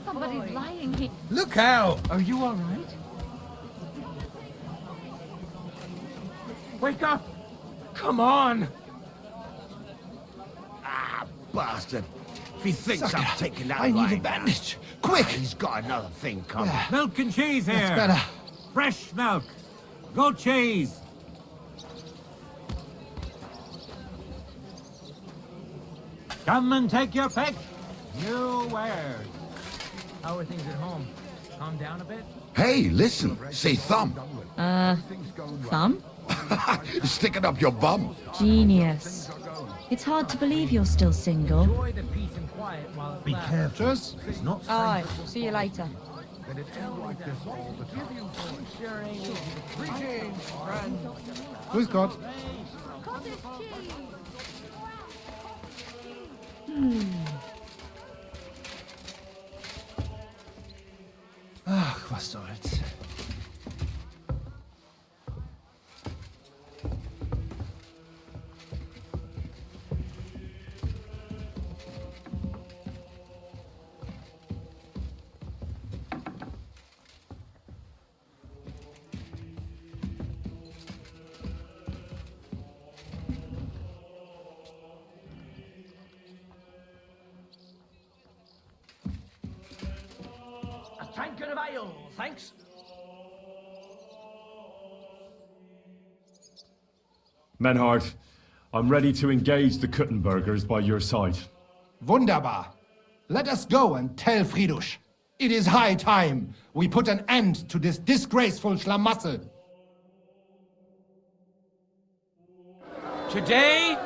Somebody's lying here. Look out! Are you all right? Wake up! Come on! Ah, bastard. If he thinks I'm Sucker, taking that I need a lying bandage. down, Quick! he's got another thing coming. Milk and cheese here! That's better. Fresh milk! Goat cheese! Come and take your pick! New wares! How are things at home? Calm down a bit? Hey, listen. Say thumb. Thumb? Sticking up your bum. Genius. It's hard to believe you're still single. Enjoy the peace and quiet while it lasts. Careful. Just It's not safe. Alright, see you later. Grüß Gott. Ach, was soll's. A tankard of ale, thanks. Menhard, I'm ready to engage the Kuttenbergers by your side. Wunderbar. Let us go and tell Fridusch. It is high time we put an end to this disgraceful schlamassel. Today,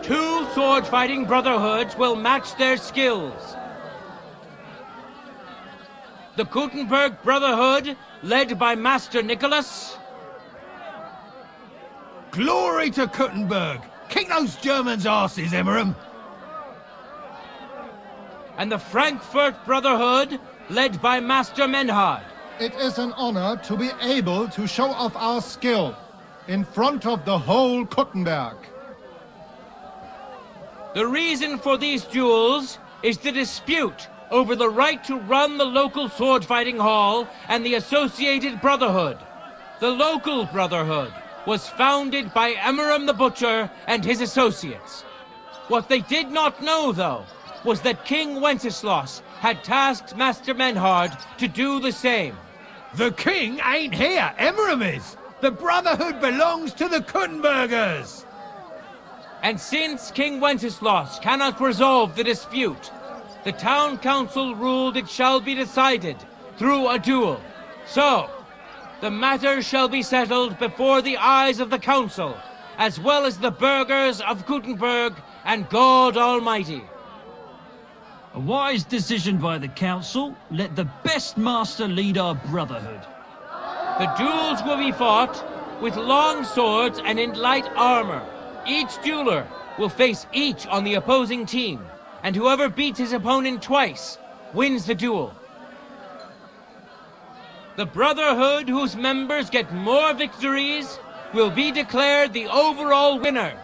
two sword-fighting brotherhoods will match their skills. The Gutenberg Brotherhood, led by Master Nicholas, Glory to Kuttenberg! Kick those Germans' asses, Emmeram! and the Frankfurt Brotherhood, led by Master Menhard. It is an honor to be able to show off our skill in front of the whole Kuttenberg. The reason for these duels is the dispute over the right to run the local sword-fighting hall and the associated brotherhood. The local brotherhood was founded by Emmeram the Butcher and his associates. What they did not know, though, was that King Wenceslas had tasked Master Menhard to do the same. The king ain't here, Emmeram is! The Brotherhood belongs to the Kuttenbergers! And since King Wenceslas cannot resolve the dispute, the town council ruled it shall be decided through a duel. So, the matter shall be settled before the eyes of the council, as well as the burghers of Gutenberg and God Almighty. A wise decision by the council. Let the best master lead our brotherhood. The duels will be fought with long swords and in light armor. Each dueler will face each on the opposing team, and whoever beats his opponent twice wins the duel. The brotherhood whose members get more victories will be declared the overall winner.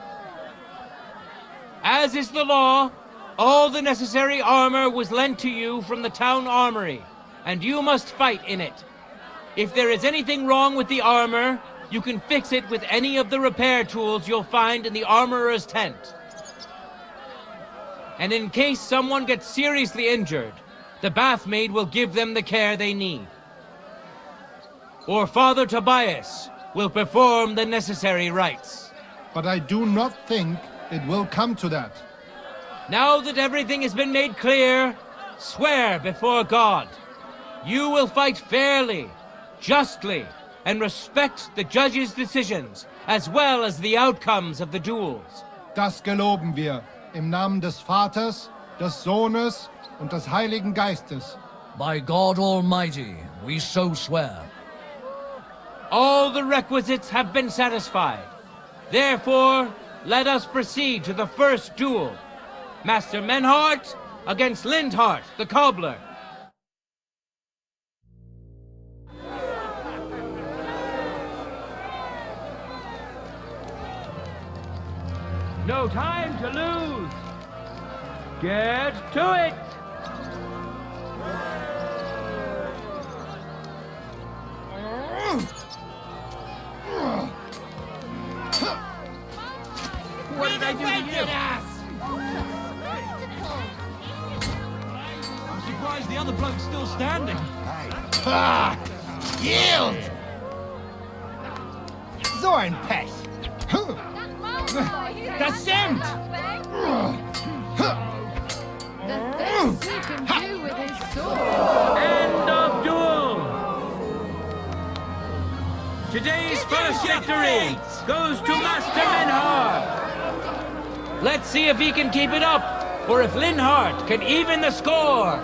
As is the law, all the necessary armor was lent to you from the town armory, and you must fight in it. If there is anything wrong with the armor, you can fix it with any of the repair tools you'll find in the armorer's tent. And in case someone gets seriously injured, the bathmaid will give them the care they need. Or Father Tobias will perform the necessary rites. But I do not think it will come to that. Now that everything has been made clear, swear before God. You will fight fairly, justly, and respect the judge's decisions, as well as the outcomes of the duels. Das geloben wir im Namen des Vaters, des Sohnes und des Heiligen Geistes. By God Almighty, we so swear. All the requisites have been satisfied. Therefore, let us proceed to the first duel. Master Menhart against Lindhart, the cobbler. No time to lose. Get to it! I do to you? I'm surprised the other bloke's still standing. Ah! Yield! So ein Pech! Das stimmt! The things he can do with his sword. End of duel! Today's first victory goes to Master Linhardt. Let's see if he can keep it up, or if Linhardt can even the score.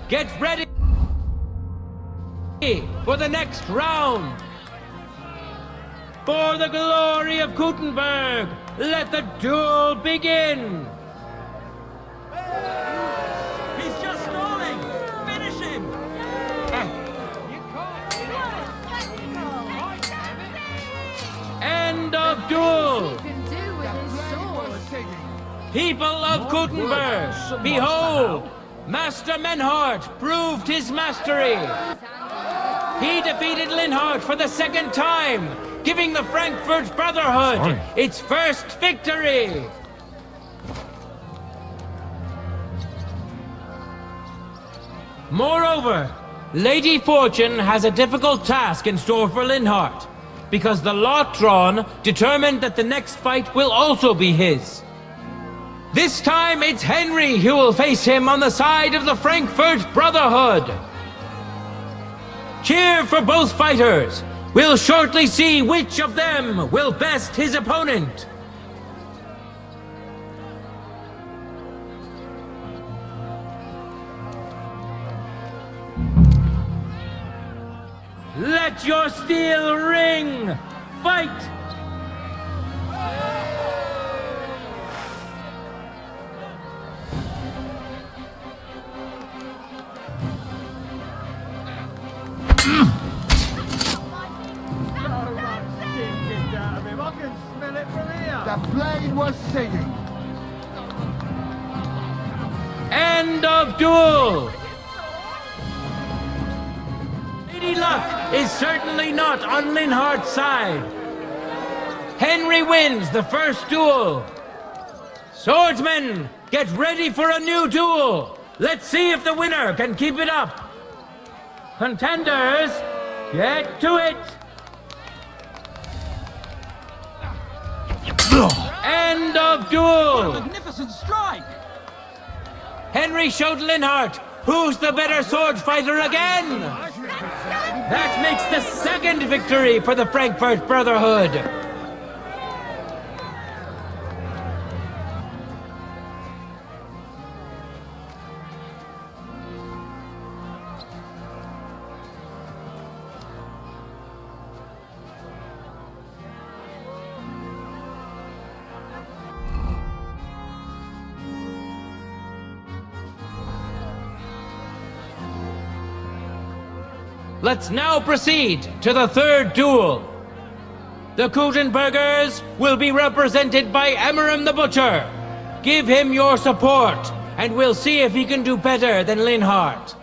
Get ready for the next round. For the glory of Gutenberg, let the duel begin. He's just stalling! Finish him! End of duel. He can do with his sword. People of Gutenberg, behold, Master Menhart proved his mastery. He defeated Linhardt for the second time, giving the Frankfurt Brotherhood its first victory. Moreover, Lady Fortune has a difficult task in store for Linhardt, because the lot drawn determined that the next fight will also be his. This time it's Henry who will face him on the side of the Frankfurt Brotherhood. Cheer for both fighters. We'll shortly see which of them will best his opponent. Let your steel ring! Fight! The blade was singing. End of duel! Lady Luck is certainly not on Linhardt's side. Henry wins the first duel. Swordsmen, get ready for a new duel. Let's see if the winner can keep it up. Contenders, get to it. End of duel. Magnificent strike! Henry showed Linhardt who's the better sword fighter again. That makes the second victory for the Frankfurt Brotherhood. Let's now proceed to the third duel. The Gutenbergers will be represented by Emmeram the Butcher. Give him your support, and we'll see if he can do better than Linhardt.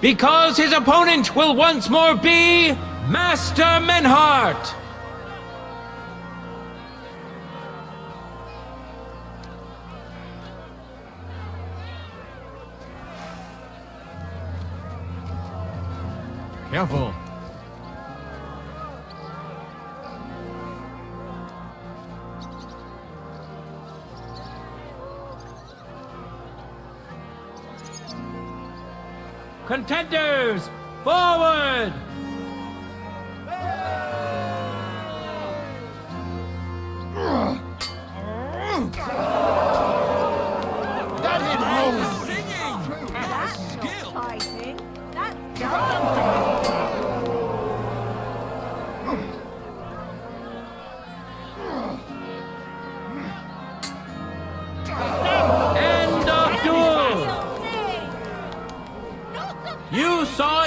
Because his opponent will once more be Master Menhart. Careful. Contenders, forward!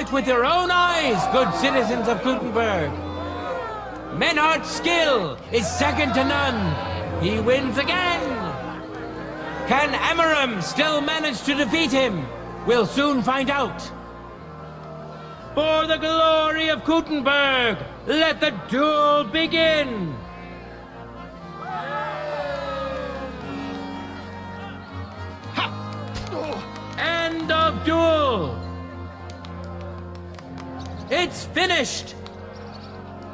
it with your own eyes, good citizens of Gutenberg. Menhardt's skill is second to none. He wins again. Can Amaram still manage to defeat him? We'll soon find out. For the glory of Gutenberg, let the duel begin! End of duel! It's finished!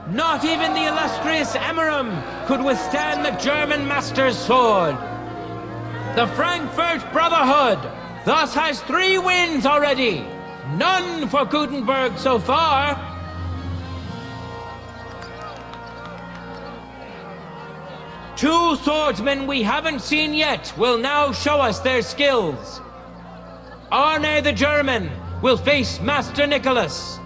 Not even the illustrious Amaram could withstand the German master's sword. The Frankfurt Brotherhood thus has 3 wins already. None for Gutenberg so far. Two swordsmen we haven't seen yet will now show us their skills. Arne the German will face Master Nicholas.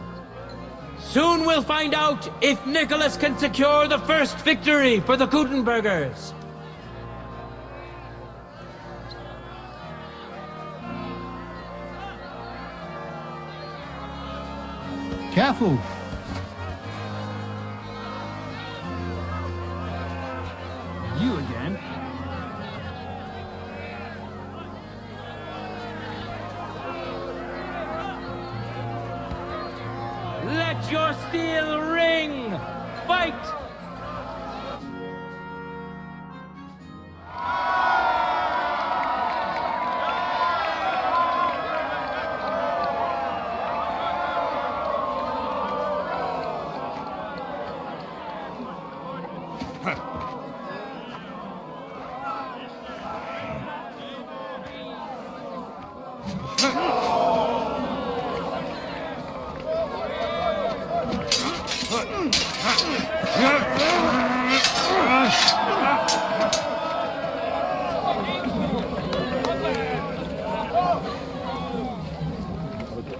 Soon we'll find out if Nicholas can secure the first victory for the Gutenbergers. Careful! You again? Let your steel ring! Fight!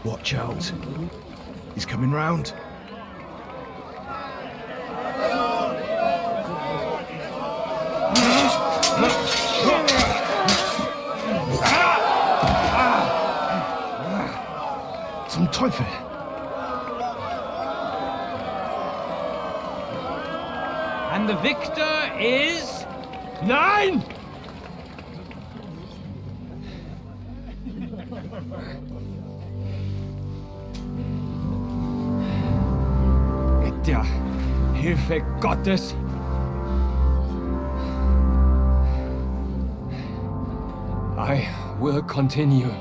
Watch out. He's coming round. Zum Teufel! And the victor is... Nein! Mit der Hilfe Gottes. I will continue.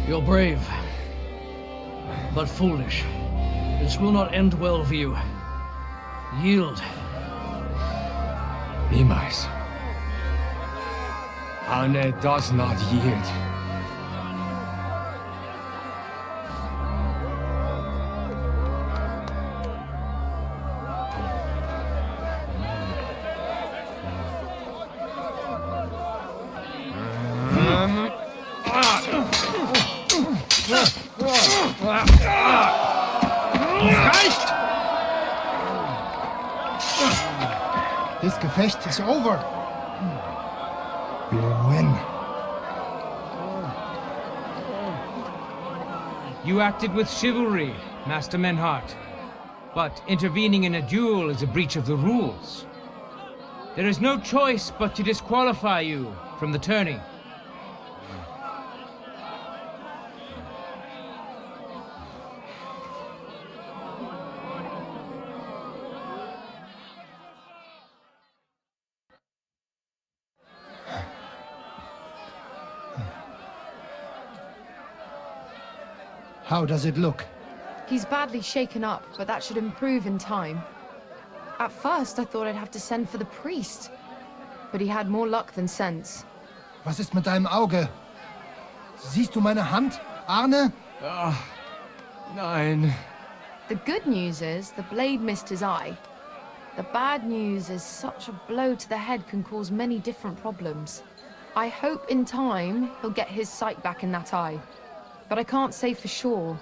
You're brave, but foolish. This will not end well for you. Yield. Niemals. Arne does not yield. This Gefecht is over. We'll win. You acted with chivalry, Master Menhardt. But intervening in a duel is a breach of the rules. There is no choice but to disqualify you from the tourney. How does it look? He's badly shaken up, but that should improve in time. At first, I thought I'd have to send for the priest, but he had more luck than sense. Was ist mit deinem Auge? Siehst du meine Hand, Arne? Nein. The good news is the blade missed his eye. The bad news is such a blow to the head can cause many different problems. I hope in time he'll get his sight back in that eye, but I can't say for sure.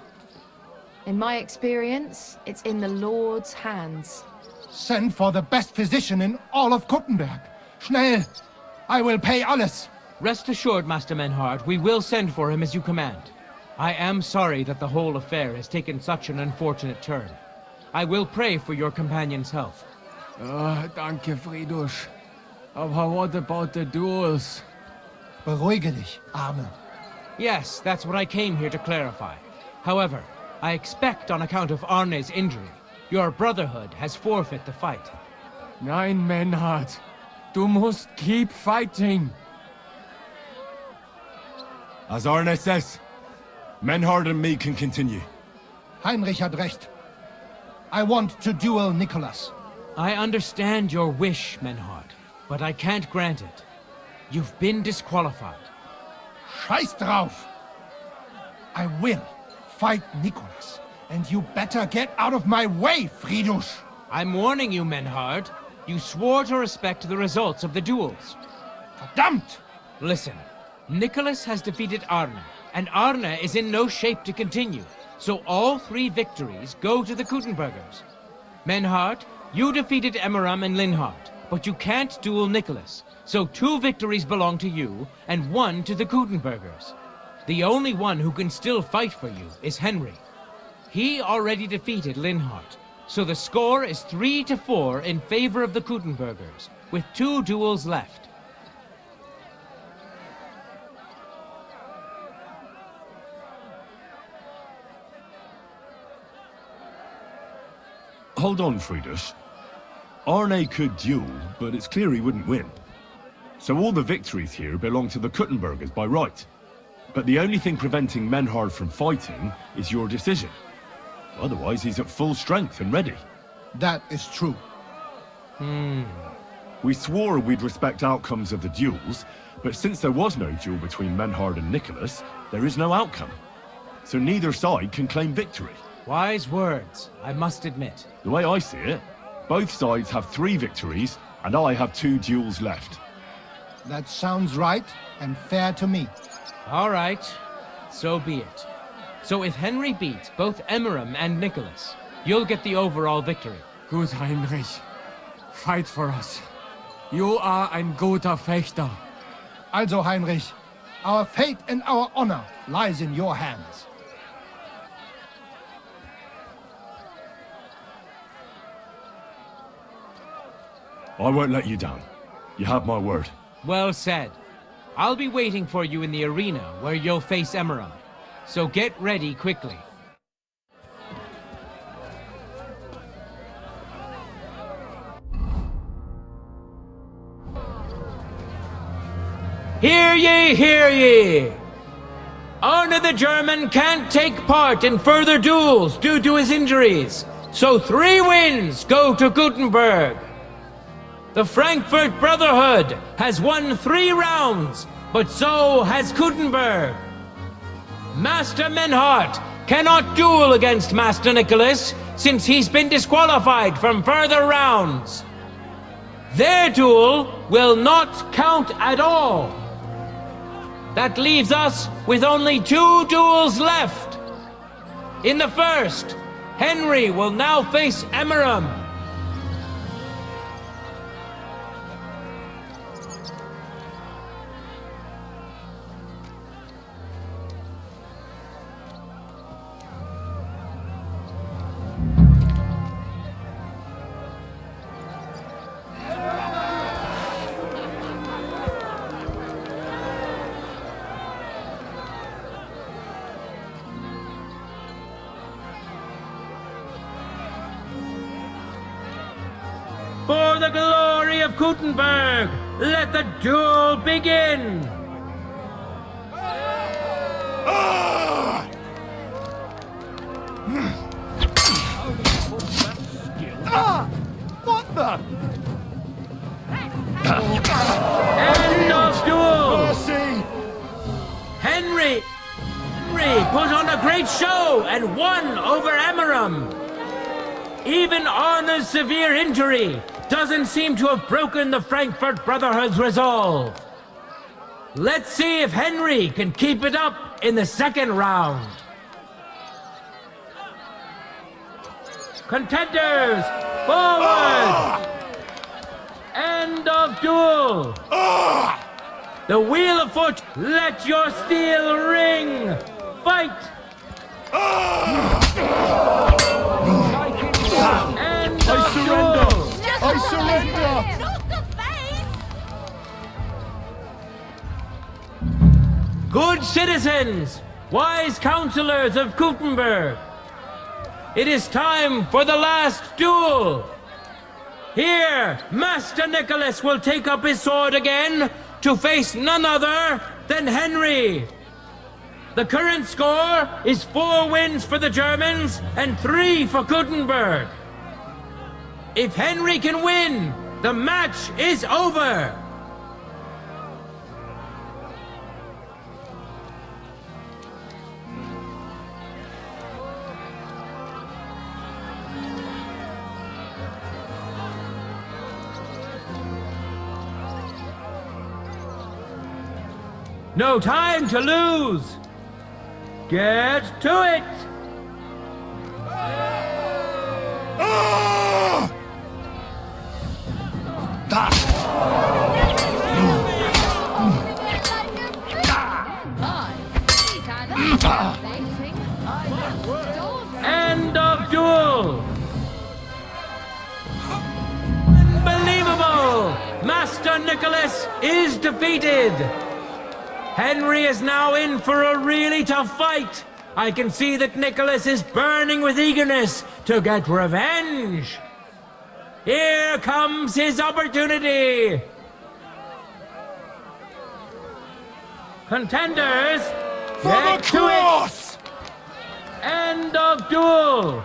In my experience, it's in the Lord's hands. Send for the best physician in all of Gutenberg. Schnell! I will pay alles. Rest assured, Master Menhardt, we will send for him as you command. I am sorry that the whole affair has taken such an unfortunate turn. I will pray for your companion's health. Danke, Fridusch. Aber what about the duels? Beruhige dich, Arne. Yes, that's what I came here to clarify. However, I expect on account of Arne's injury, your brotherhood has forfeit the fight. Nein, Menhard. Du musst keep fighting. As Arne says, Menhard and me can continue. Heinrich had recht. I want to duel Nicholas. I understand your wish, Menhard, but I can't grant it. You've been disqualified. Scheiß drauf! I will fight Nicholas, and you better get out of my way, Fridusch! I'm warning you, Menhard. You swore to respect the results of the duels. Verdammt! Listen, Nicholas has defeated Arne, and Arne is in no shape to continue, so all 3 victories go to the Kuttenbergers. Menhard, you defeated Emmeram and Linhard, but you can't duel Nicholas, so 2 victories belong to you, and 1 to the Kuttenbergers. The only one who can still fight for you is Henry. He already defeated Linhard, so the score is 3-4 in favor of the Kuttenbergers, with 2 duels left. Hold on, Fridusch. Arne could duel, but it's clear he wouldn't win. So all the victories here belong to the Kuttenbergers by right. But the only thing preventing Menhard from fighting is your decision. Otherwise, he's at full strength and ready. That is true. We swore we'd respect outcomes of the duels, but since there was no duel between Menhard and Nicholas, there is no outcome. So neither side can claim victory. Wise words, I must admit. The way I see it, both sides have 3 victories, and I have 2 duels left. That sounds right and fair to me. All right, so be it. So if Henry beats both Emmeram and Nicholas, you'll get the overall victory. Gut, Heinrich. Fight for us. You are ein guter Fechter. Also, Heinrich, our fate and our honor lies in your hands. I won't let you down. You have my word. Well said. I'll be waiting for you in the arena where you'll face Emmeram. So get ready quickly. Hear ye, hear ye! Arne the German can't take part in further duels due to his injuries, so 3 wins go to Gutenberg. The Frankfurt Brotherhood has won 3 rounds, but so has Gutenberg. Master Menhard cannot duel against Master Nicholas since he's been disqualified from further rounds. Their duel will not count at all. That leaves us with only 2 duels left. In the first, Henry will now face Emmeram. For the glory of Gutenberg, let the duel begin! What the? End of duel! Mercy! Henry put on a great show and won over Emmeram. Even Arne's severe injury doesn't seem to have broken the Frankfurt Brotherhood's resolve. Let's see if Henry can keep it up in the second round. Contenders, forward! End of duel! The wheel of foot, let your steel ring! fight! And I surrender! I surrender! Good citizens, wise counselors of Gutenberg, it is time for the last duel. Here, Master Nicholas will take up his sword again to face none other than Henry. The current score is 4 wins for the Germans and 3 for Gutenberg. If Henry can win, the match is over. No time to lose! Get to it! End of duel! Unbelievable! Master Nicholas is defeated! Henry is now in for a really tough fight. I can see that Nicholas is burning with eagerness to get revenge. Here comes his opportunity. Contenders, get to it. End of duel.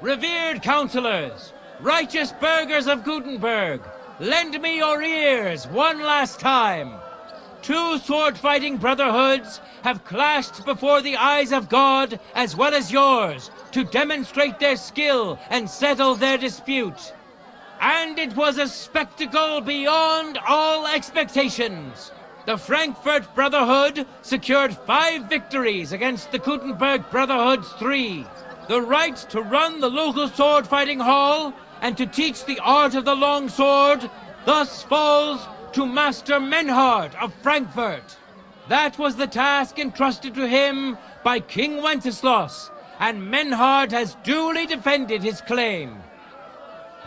Revered counselors, righteous burghers of Gutenberg, lend me your ears one last time. 2 sword-fighting brotherhoods have clashed before the eyes of God as well as yours to demonstrate their skill and settle their dispute. And it was a spectacle beyond all expectations. The Frankfurt Brotherhood secured 5 victories against the Gutenberg Brotherhood's 3. The right to run the local sword-fighting hall and to teach the art of the long sword thus falls to Master Menhard of Frankfurt. That was the task entrusted to him by King Wenceslas, and Menhard has duly defended his claim.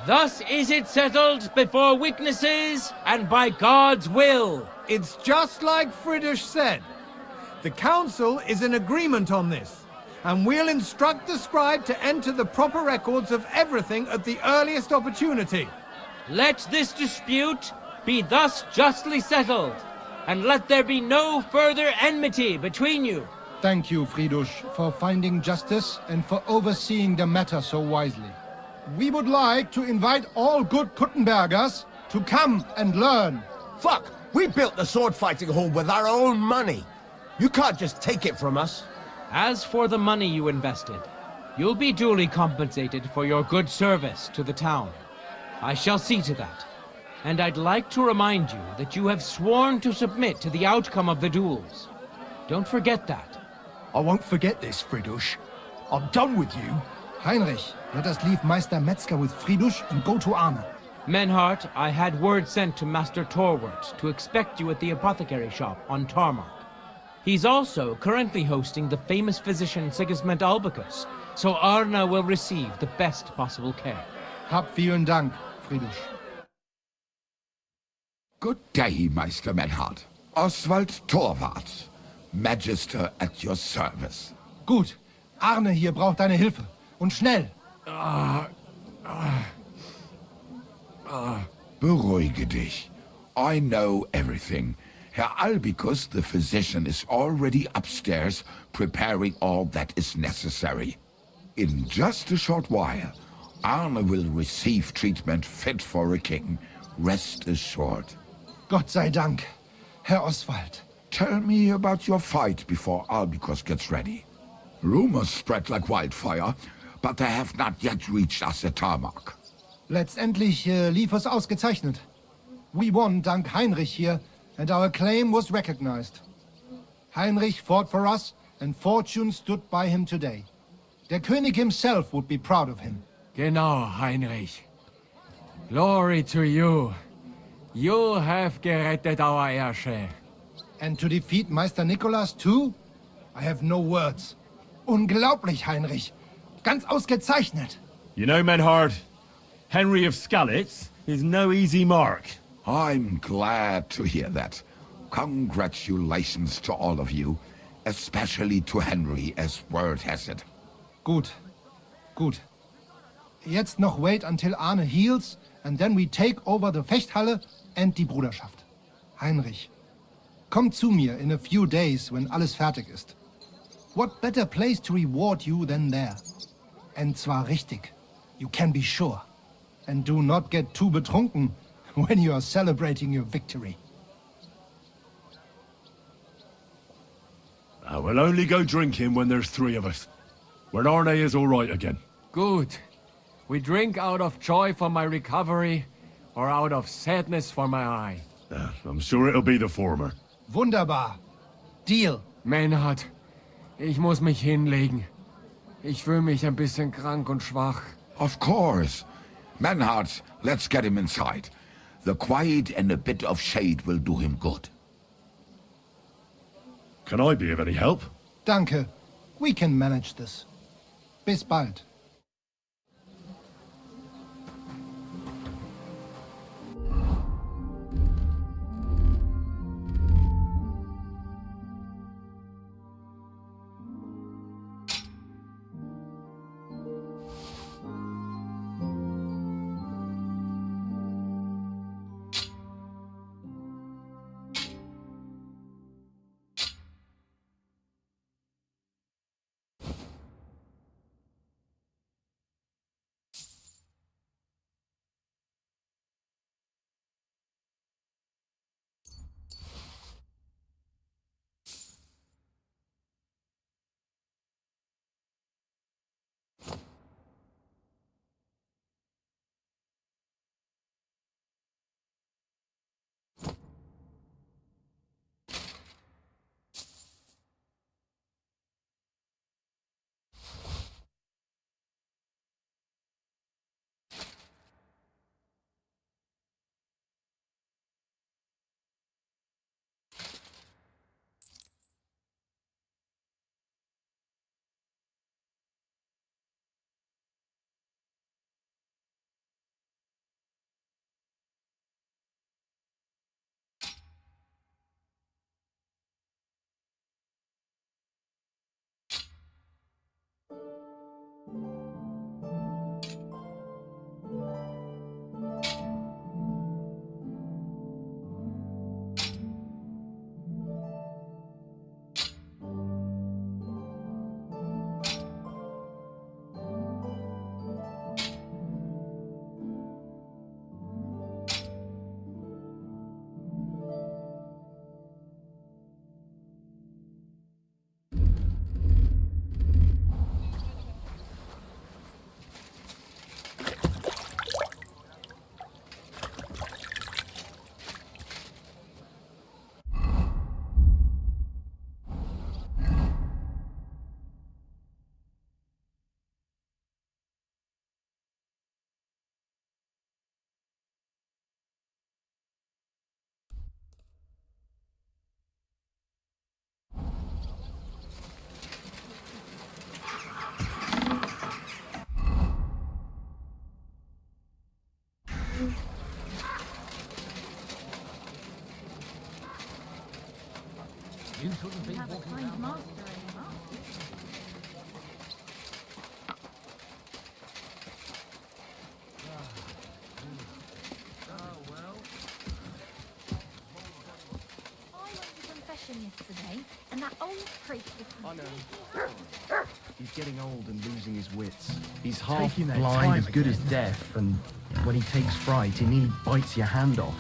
Thus is it settled before witnesses and by God's will. It's just like Friedrich said. The council is in agreement on this, and we'll instruct the scribe to enter the proper records of everything at the earliest opportunity. Let this dispute be thus justly settled, and let there be no further enmity between you. Thank you, Friedrich, for finding justice and for overseeing the matter so wisely. We would like to invite all good Kuttenbergers to come and learn. Fuck! We built the sword-fighting hall with our own money. You can't just take it from us. As for the money you invested, you'll be duly compensated for your good service to the town. I shall see to that. And I'd like to remind you that you have sworn to submit to the outcome of the duels. Don't forget that. I won't forget this, Friedrich. I'm done with you. Heinrich, let us leave Meister Metzger with Friedrich and go to Arne. Menhart, I had word sent to Master Torwart to expect you at the apothecary shop on Tarmac. He's also currently hosting the famous physician Sigismund Albicus, so Arne will receive the best possible care. Hab vielen Dank, Friedrich. Good day, Meister Menhard. Oswald Torwart, Magister at your service. Gut. Arne hier braucht deine Hilfe. Und schnell. Beruhige dich. I know everything. Herr Albicus, the physician, is already upstairs preparing all that is necessary. In just a short while, Arne will receive treatment fit for a king. Rest assured. Gott sei Dank, Herr Oswald. Tell me about your fight before Albicus gets ready. Rumors spread like wildfire, but they have not yet reached us at Tarmac. Letztendlich lief es ausgezeichnet. We won dank Heinrich here, and our claim was recognized. Heinrich fought for us, and fortune stood by him today. Der König himself would be proud of him. Genau, Heinrich. Glory to you. You have gerettet our Herrscher. And to defeat Meister Nicholas too? I have no words. Unglaublich, Heinrich. Ganz ausgezeichnet. You know, Menhard, Henry of Skalitz is no easy mark. I'm glad to hear that. Congratulations to all of you, especially to Henry, as word has it. Gut. Gut. Jetzt noch wait until Arne heals, and then we take over the Fechthalle and die Bruderschaft. Heinrich, komm zu mir in a few days when alles fertig ist. What better place to reward you than there? And zwar richtig. You can be sure. And do not get too betrunken when you are celebrating your victory. I will only go drinking when there's 3 of us. When Arne is all right again. Good. We drink out of joy for my recovery, or out of sadness for my eye. I'm sure it'll be the former. Wunderbar. Deal. Menhard, ich muss mich hinlegen. Ich fühle mich ein bisschen krank und schwach. Of course. Menhard, let's get him inside. The quiet and a bit of shade will do him good. Can I be of any help? Danke. We can manage this. Bis bald. You shouldn't be walking around. Yesterday, and that old priest was... He's getting old and losing his wits. He's half Taking their blind, time as good as again. deaf, and when he takes fright, he nearly bites your hand off.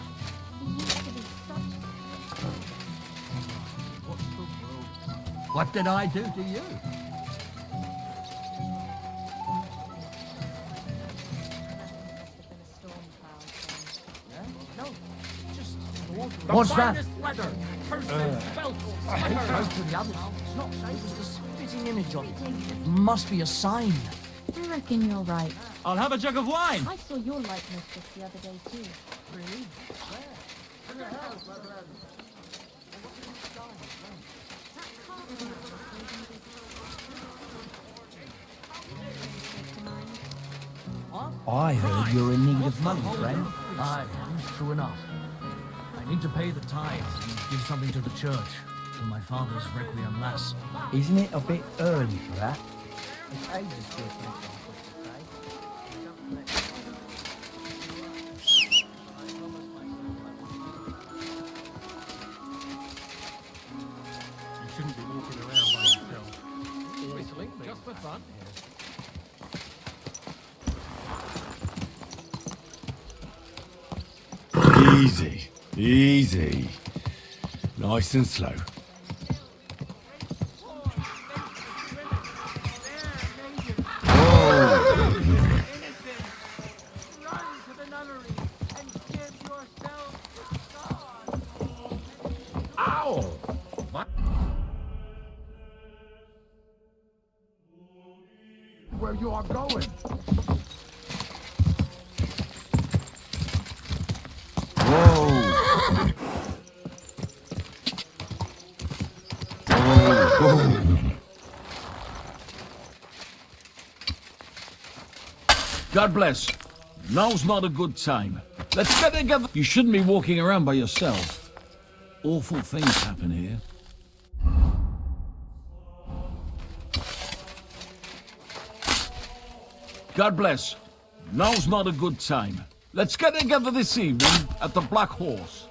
What did I do to you? What's that? Close to the others. It's not safe as the spitting image of it. Must be a sign. I reckon you're right. I'll have a jug of wine. I saw your likeness just the other day too. Really? Where? I heard you're in need of money, friend. I've used through enough. I need to pay the tithes and give something to the church for my father's requiem mass. Isn't it a bit early for that? It's ages to You shouldn't be walking around by yourself. Whistling, just for fun. Easy, easy. Nice and slow. Ow! Where you are going? God bless. Now's not a good time. Let's get together. You shouldn't be walking around by yourself. Awful things happen here. God bless. Now's not a good time. Let's get together this evening at the Black Horse.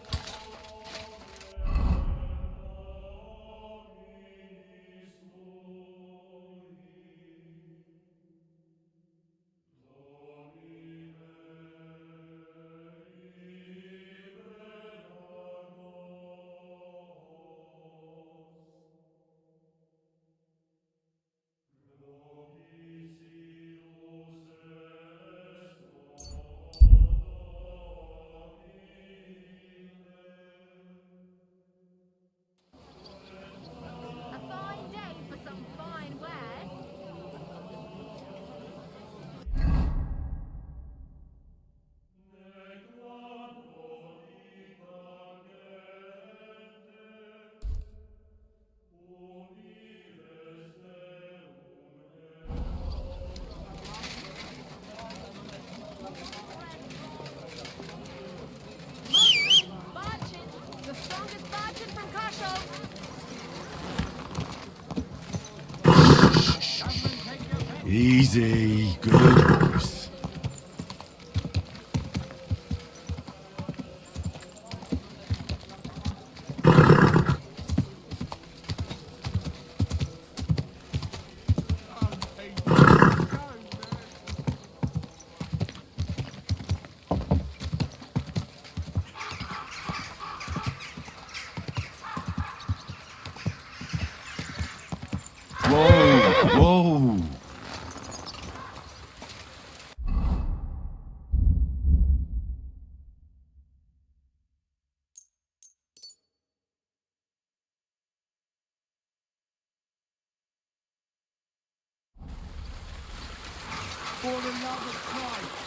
Easy, good horse. Whoa, whoa. For the love of Christ,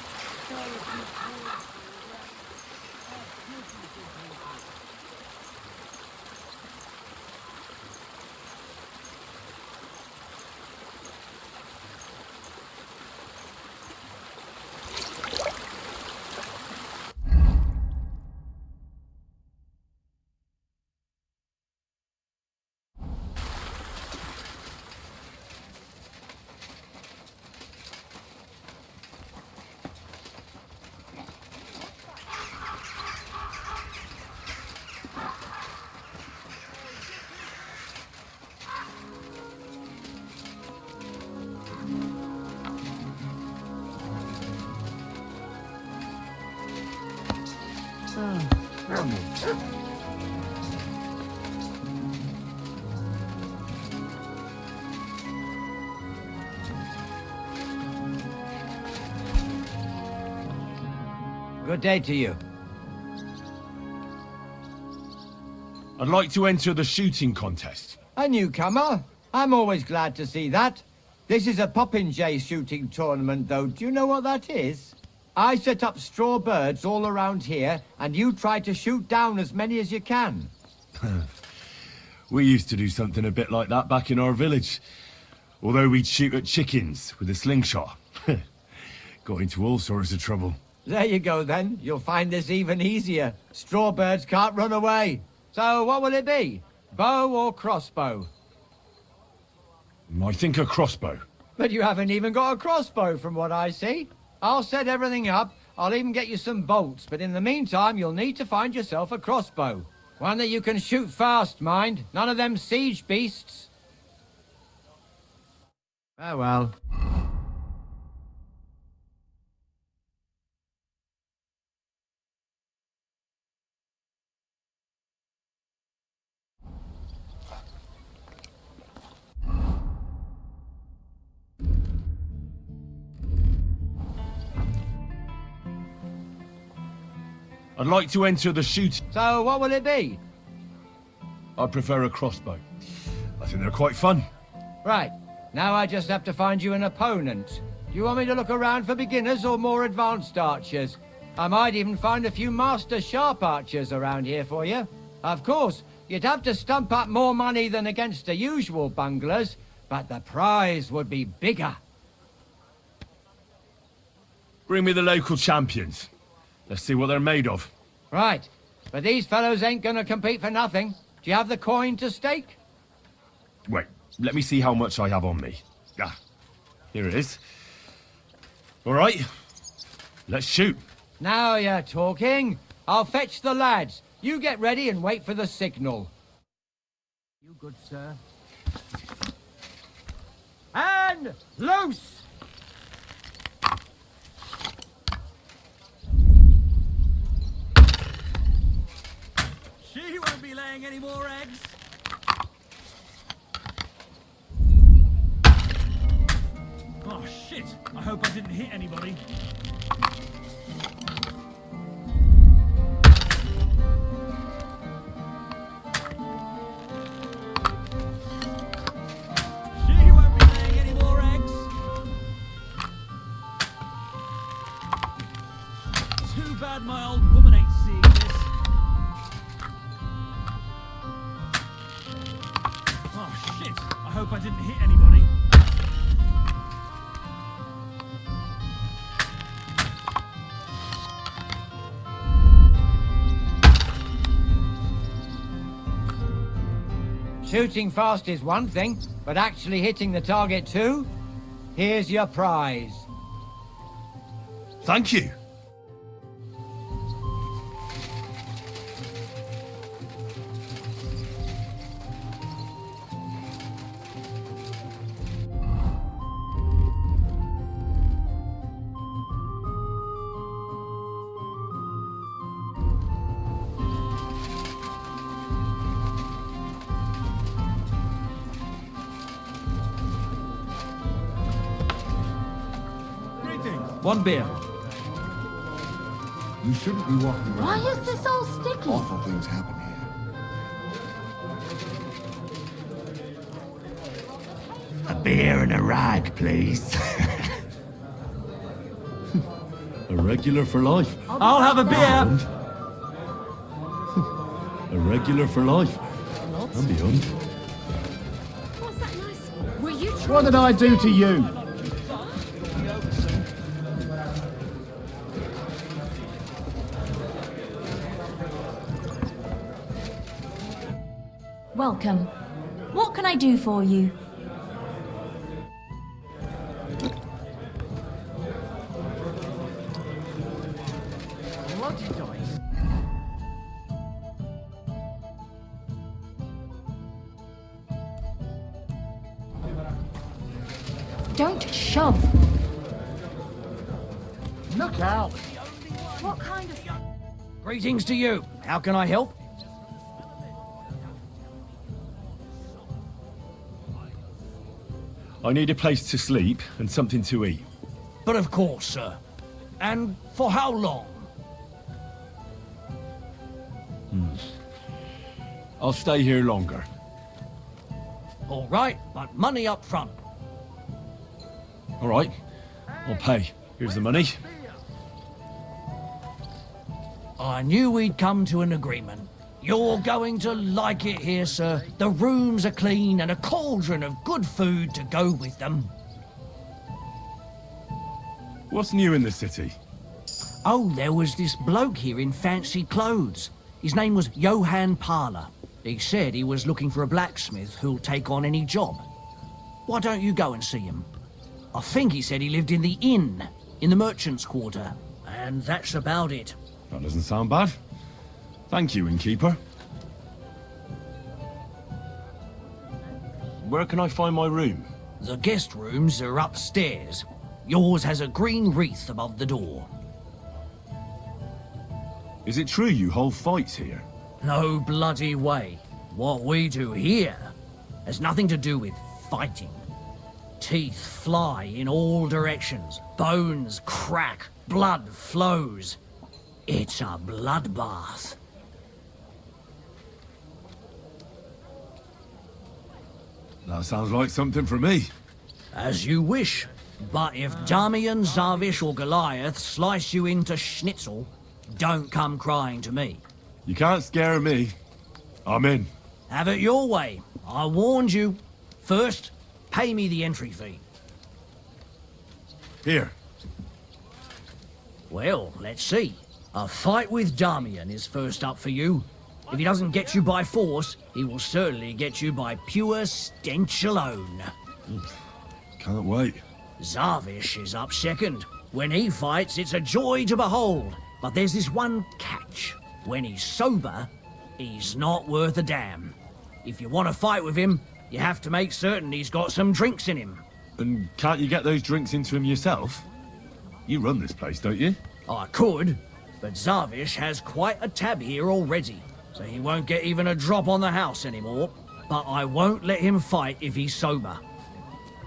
Good day to you. I'd like to enter the shooting contest. A newcomer? I'm always glad to see that. This is a popinjay shooting tournament, though. Do you know what that is? I set up straw birds all around here, and you try to shoot down as many as you can. We used to do something a bit like that back in our village. Although we'd shoot at chickens with a slingshot. Got into all sorts of trouble. There you go then. You'll find this even easier. Strawbirds can't run away. So what will it be? Bow or crossbow? I think a crossbow. But you haven't even got a crossbow from what I see. I'll set everything up. I'll even get you some bolts. But in the meantime, you'll need to find yourself a crossbow. One that you can shoot fast, mind. None of them siege beasts. Oh well. I'd like to enter the shoot. So what will it be? I prefer a crossbow. I think they're quite fun. Right. Now I just have to find you an opponent. Do you want me to look around for beginners or more advanced archers? I might even find a few master sharp archers around here for you. Of course, you'd have to stump up more money than against the usual bunglers, but the prize would be bigger. Bring me the local champions. Let's see what they're made of. Right. But these fellows ain't gonna compete for nothing. Do you have the coin to stake? Wait, let me see how much I have on me. Ah, here it is. All right, let's shoot. Now you're talking. I'll fetch the lads. You get ready and wait for the signal. You good, sir? And loose! She won't be laying any more eggs. Oh, shit. I hope I didn't hit anybody. She won't be laying any more eggs. Too bad my old woman ain't seeing this. Oh, shit. I hope I didn't hit anybody. Shooting fast is one thing, but actually hitting the target too? Here's your prize. Thank you. One beer. You shouldn't be walking around. Why is this all sticky? Awful things happen here. A beer and a rag, please. A regular for life. I'll have a beer. A regular for life. And beyond. What's that nice? Were you What did I do to you? Welcome. What can I do for you? Bloody dice. Don't shove. Look out. What kind of... Greetings to you. How can I help? I need a place to sleep and something to eat. But of course, sir. And for how long? I'll stay here longer. All right, but money up front. All right, I'll pay. Here's the money. I knew we'd come to an agreement. You're going to like it here, sir. The rooms are clean and a cauldron of good food to go with them. What's new in the city? Oh, there was this bloke here in fancy clothes. His name was Johann Parler. He said he was looking for a blacksmith who'll take on any job. Why don't you go and see him? I think he said he lived in the inn, in the merchant's quarter. And that's about it. That doesn't sound bad. Thank you, innkeeper. Where can I find my room? The guest rooms are upstairs. Yours has a green wreath above the door. Is it true you hold fights here? No bloody way. What we do here has nothing to do with fighting. Teeth fly in all directions. Bones crack. Blood flows. It's a bloodbath. That sounds like something for me. As you wish. But if Damian, Zavish or Goliath slice you into schnitzel, don't come crying to me. You can't scare me. I'm in. Have it your way. I warned you. First, pay me the entry fee. Here. Well, let's see. A fight with Damian is first up for you. If he doesn't get you by force, he will certainly get you by pure stench alone. Can't wait. Zavish is up second. When he fights, it's a joy to behold. But there's this one catch. When he's sober, he's not worth a damn. If you want to fight with him, you have to make certain he's got some drinks in him. And can't you get those drinks into him yourself? You run this place, don't you? I could, but Zavish has quite a tab here already, so he won't get even a drop on the house anymore. But I won't let him fight if he's sober.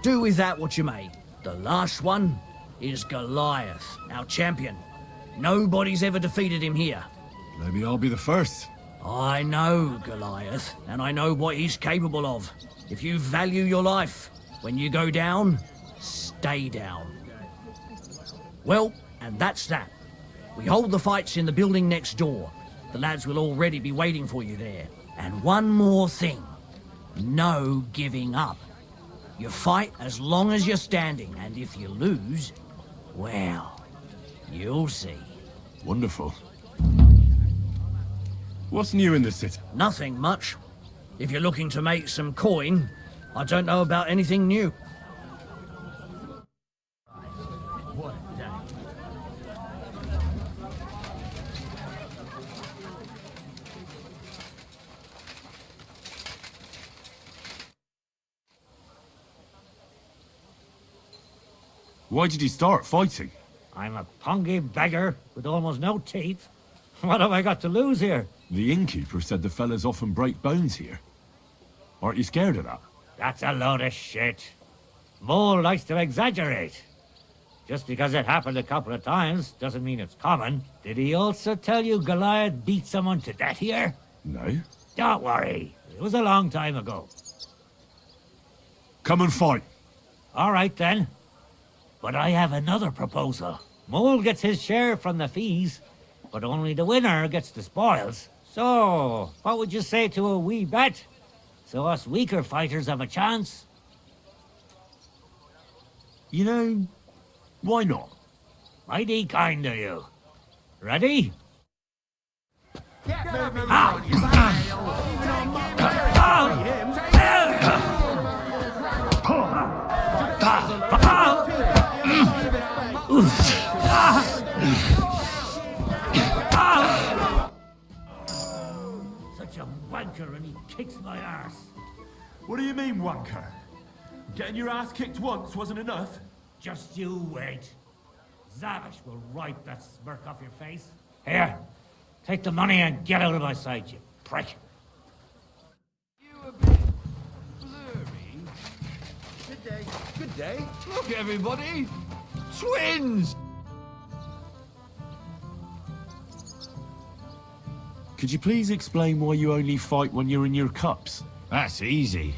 Do with that what you may. The last one is Goliath, our champion. Nobody's ever defeated him here. Maybe I'll be the first. I know Goliath, and I know what he's capable of. If you value your life, when you go down, stay down. Well, and that's that. We hold the fights in the building next door. The lads will already be waiting for you there. And one more thing. No giving up. You fight as long as you're standing, and if you lose, well, you'll see. Wonderful. What's new in the city? Nothing much. If you're looking to make some coin, I don't know about anything new. What a day. Why did you start fighting? I'm a pungy beggar with almost no teeth. What have I got to lose here? The innkeeper said the fellas often break bones here. Aren't you scared of that? That's a load of shit. Mole likes to exaggerate. Just because it happened a couple of times doesn't mean it's common. Did he also tell you Goliath beat someone to death here? No. Don't worry. It was a long time ago. Come and fight. All right, then. But I have another proposal. Mole gets his share from the fees, but only the winner gets the spoils. So, what would you say to a wee bet? So us weaker fighters have a chance? You know, why not? Mighty kind of you. Ready? Such a wanker, and he kicks my arse. What do you mean, wanker? Getting your ass kicked once wasn't enough? Just you wait. Zavish will wipe that smirk off your face. Here, take the money and get out of my sight, you prick. Good day. Good day. Look, everybody. Twins! Could you please explain why you only fight when you're in your cups? That's easy.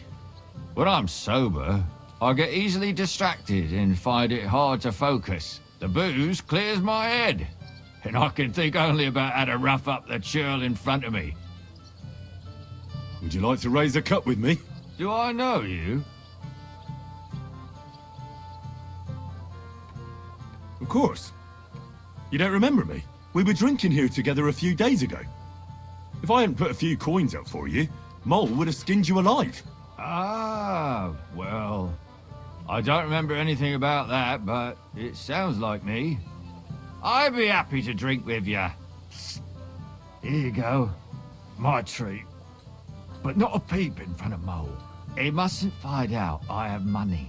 When I'm sober, I get easily distracted and find it hard to focus. The booze clears my head, and I can think only about how to rough up the churl in front of me. Would you like to raise a cup with me? Do I know you? Of course. You don't remember me? We were drinking here together a few days ago. If I hadn't put a few coins up for you, Mole would have skinned you alive. Ah, well, I don't remember anything about that, but it sounds like me. I'd be happy to drink with you. Here you go. My treat. But not a peep in front of Mole. He mustn't find out I have money,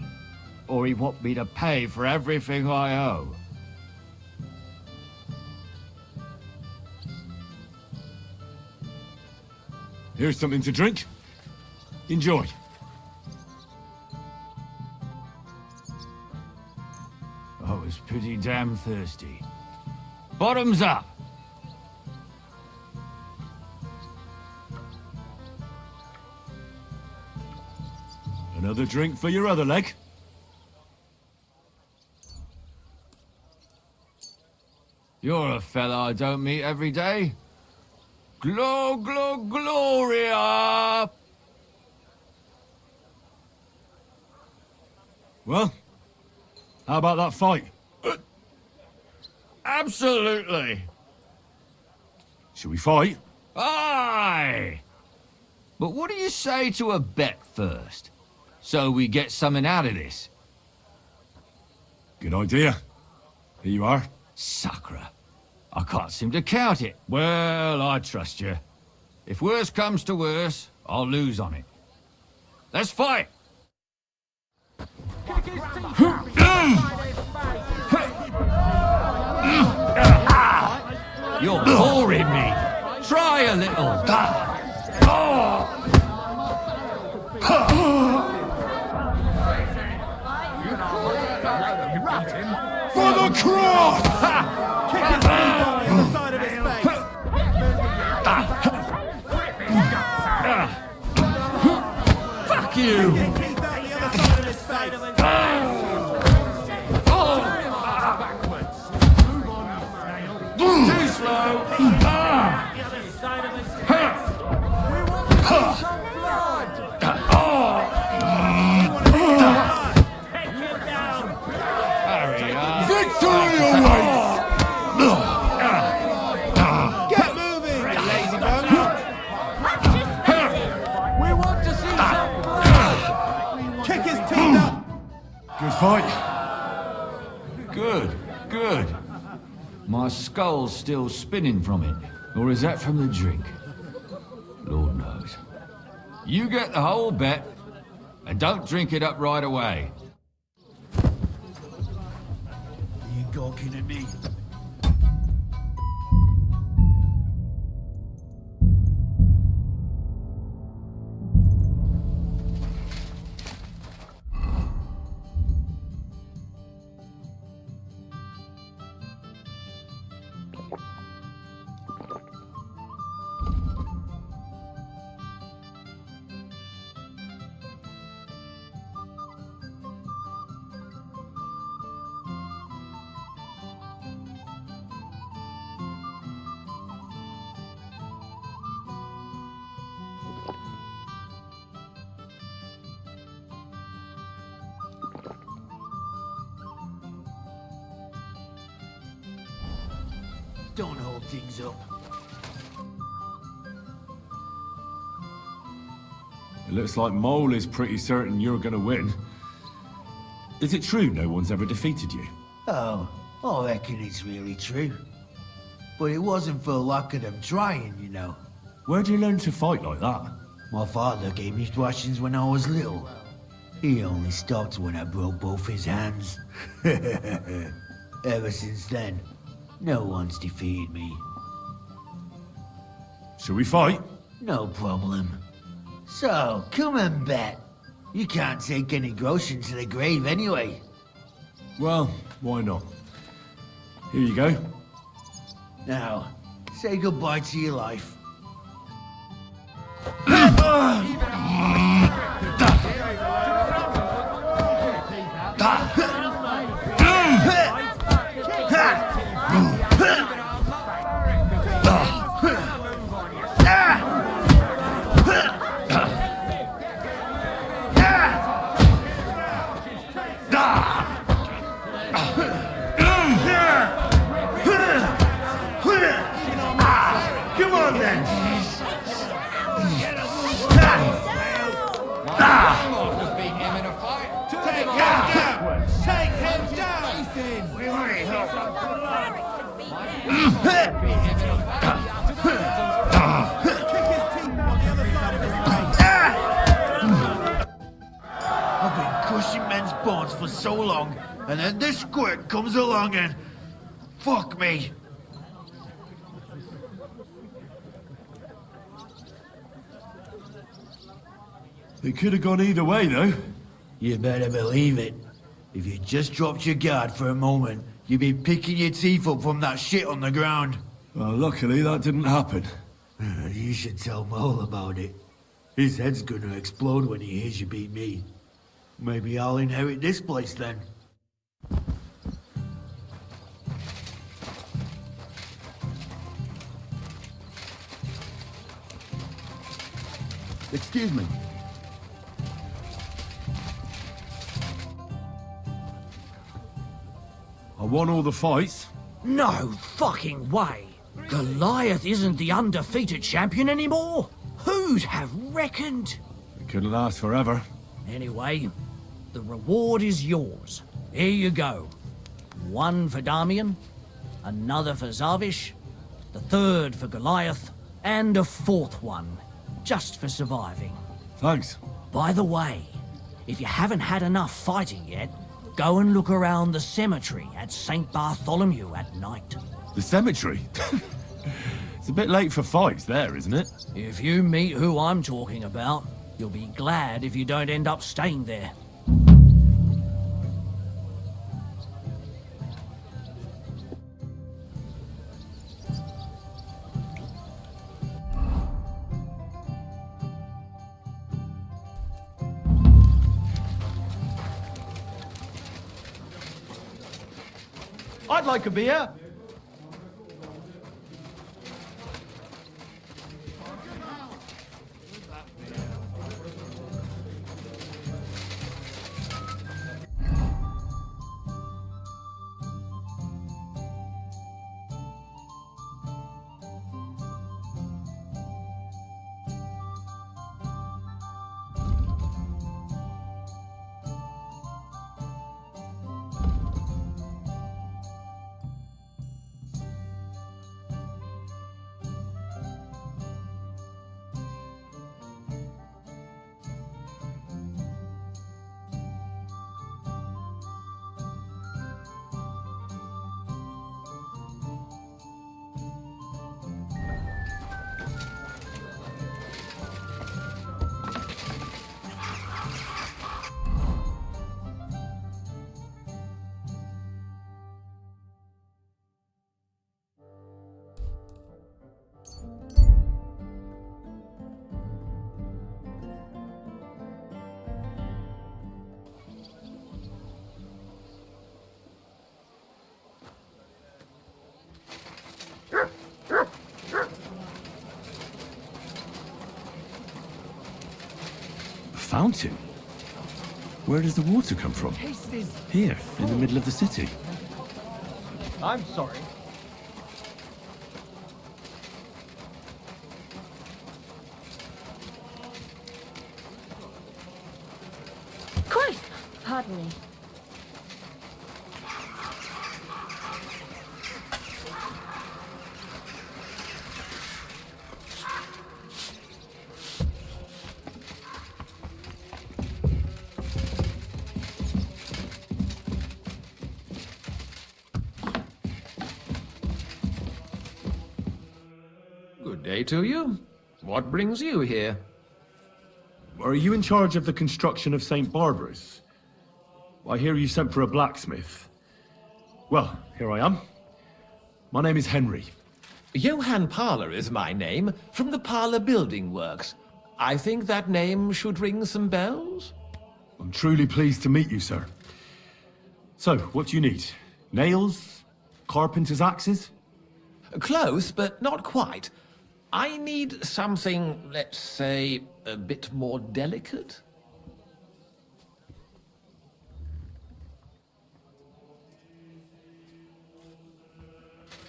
or he want me to pay for everything I owe. Here's something to drink. Enjoy. I was pretty damn thirsty. Bottoms up! Another drink for your other leg. You're a fella I don't meet every day. Gloria! Well, how about that fight? Absolutely! Shall we fight? Aye! But what do you say to a bet first? So we get something out of this? Good idea. Here you are. Sacre. I can't seem to count it. Well, I trust you. If worse comes to worse, I'll lose on it. Let's fight! You're boring me. Try a little. For the cross! Fuck you! Too slow! Victory awaits! Get moving, you lazy bum! We want to see something! Kick his teeth up! Good fight. Good. My skull's still spinning from it. Or is that from the drink? Lord knows. You get the whole bet, and don't drink it up right away. You gawking at me? Don't hold things up. It looks like Mole is pretty certain you're gonna win. Is it true no one's ever defeated you? Oh, I reckon it's really true. But it wasn't for lack of them trying, you know. Where'd you learn to fight like that? My father gave me thrashings when I was little. He only stopped when I broke both his hands. Ever since then, no one's defeated me. Shall we fight? No problem. So, come and bet. You can't take any groschen to the grave anyway. Well, why not? Here you go. Now, say goodbye to your life. I've been crushing men's bonds for so long, and then this squirt comes along and... fuck me. It could have gone either way, though. You better believe it. If you just dropped your guard for a moment, you'd be picking your teeth up from that shit on the ground. Well, luckily that didn't happen. You should tell Mole about it. His head's gonna explode when he hears you beat me. Maybe I'll inherit this place then. Excuse me. I won all the fights. No fucking way! Goliath isn't the undefeated champion anymore? Who'd have reckoned? It couldn't last forever. Anyway, the reward is yours. Here you go. One for Damian, another for Zavish, the third for Goliath, and a fourth one, just for surviving. Thanks. By the way, if you haven't had enough fighting yet, go and look around the cemetery at St. Bartholomew at night. The cemetery? It's a bit late for fights there, isn't it? If you meet who I'm talking about, you'll be glad if you don't end up staying there. I'd like a beer. Fountain? Where does the water come from? Here, in the middle of the city. I'm sorry. Christ! Pardon me. Good day to you. What brings you here? Are you in charge of the construction of St. Barbara's? I hear you sent for a blacksmith. Well, here I am. My name is Henry. Johann Parler is my name, from the Parler Building Works. I think that name should ring some bells? I'm truly pleased to meet you, sir. So, what do you need? Nails? Carpenter's axes? Close, but not quite. I need something, let's say, a bit more delicate.